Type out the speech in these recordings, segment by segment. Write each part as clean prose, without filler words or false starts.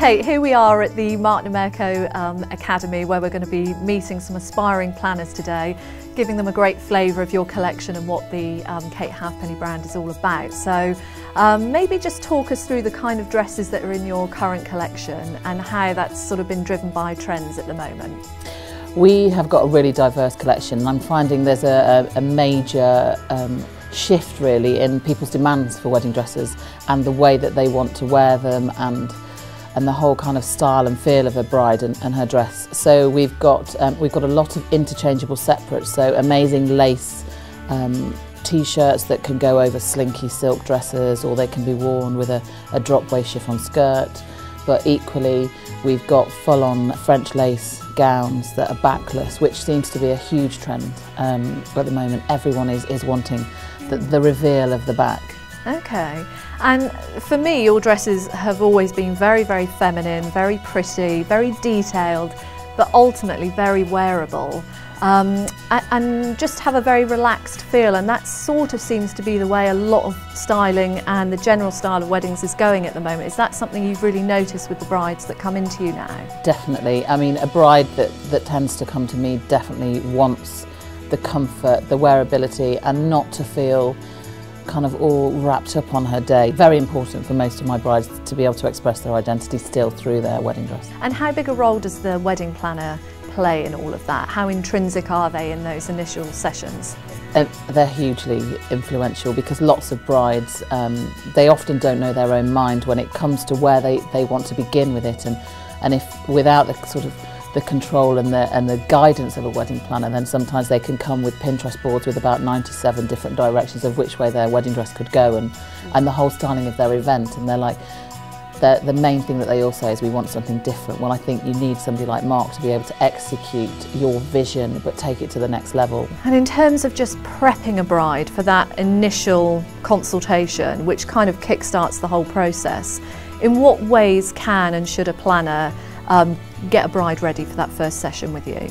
Kate, here we are at the Niemierko Academy, where we're going to be meeting some aspiring planners today, giving them a great flavour of your collection and what the Kate Halfpenny brand is all about. So maybe just talk us through the kind of dresses that are in your current collection and how that's sort of been driven by trends at the moment. We have got a really diverse collection, and I'm finding there's a major shift really in people's demands for wedding dresses and the way that they want to wear them, and the whole kind of style and feel of a bride and her dress. So we've got a lot of interchangeable separates, so amazing lace t-shirts that can go over slinky silk dresses, or they can be worn with a drop waist chiffon skirt. But equally, we've got full-on French lace gowns that are backless, which seems to be a huge trend at the moment. Everyone is wanting the reveal of the back. Okay, and for me, your dresses have always been very, very feminine, very pretty, very detailed, but ultimately very wearable, and just have a very relaxed feel, and that sort of seems to be the way a lot of styling and the general style of weddings is going at the moment. Is that something you've really noticed with the brides that come into you now? Definitely. I mean, a bride that tends to come to me definitely wants the comfort, the wearability, and not to feel kind of all wrapped up on her day. Very important for most of my brides to be able to express their identity still through their wedding dress. And how big a role does the wedding planner play in all of that? How intrinsic are they in those initial sessions? They're hugely influential, because lots of brides, they often don't know their own mind when it comes to where they want to begin with it, and if without the sort of the control and the guidance of a wedding planner, then sometimes they can come with Pinterest boards with about 97 different directions of which way their wedding dress could go, and the whole styling of their event, and they're like, the main thing that they all say is, we want something different. Well, I think you need somebody like Mark to be able to execute your vision but take it to the next level. And in terms of just prepping a bride for that initial consultation, which kind of kickstarts the whole process, in what ways can and should a planner get a bride ready for that first session with you?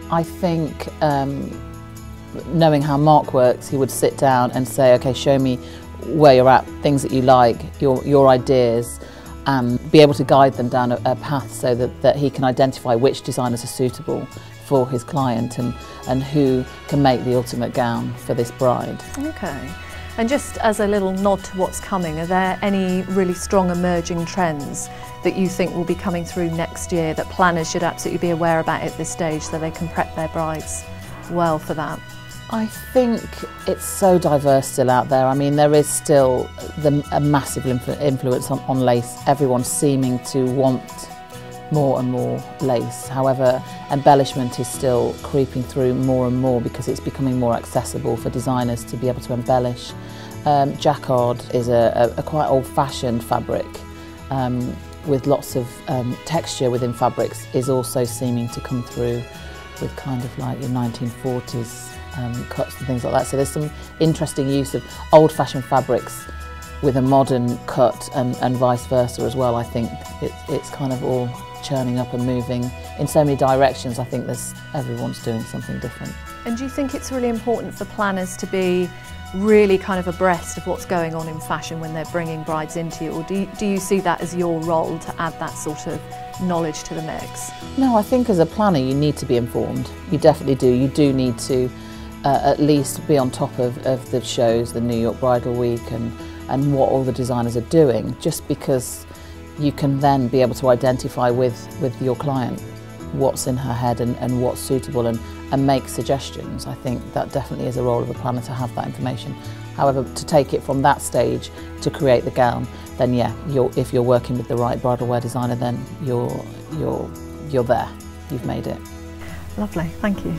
I think knowing how Mark works, he would sit down and say, okay, show me where you're at, things that you like, your ideas, and be able to guide them down a path so that he can identify which designers are suitable for his client and who can make the ultimate gown for this bride. Okay. And just as a little nod to what's coming, are there any really strong emerging trends that you think will be coming through next year that planners should absolutely be aware about at this stage so they can prep their brides well for that? I think it's so diverse still out there. I mean, there is still a massive influence on lace. Everyone's seeming to want more and more lace. However, embellishment is still creeping through more and more because it's becoming more accessible for designers to be able to embellish. Jacquard is a quite old-fashioned fabric with lots of texture within fabrics, is also seeming to come through with kind of like your 1940s cuts and things like that. So there's some interesting use of old-fashioned fabrics with a modern cut and vice versa as well. I think it's kind of all churning up and moving in so many directions. I think everyone's doing something different. And do you think it's really important for planners to be really kind of abreast of what's going on in fashion when they're bringing brides into you, or do you see that as your role to add that sort of knowledge to the mix? No, I think as a planner you need to be informed. You definitely do. You do need to at least be on top of the shows, the New York Bridal Week, and what all the designers are doing, just because you can then be able to identify with your client what's in her head and what's suitable, and make suggestions. I think that definitely is a role of a planner, to have that information. However, to take it from that stage to create the gown, then yeah, if you're working with the right bridal wear designer, then you're there. You've made it. Lovely, thank you.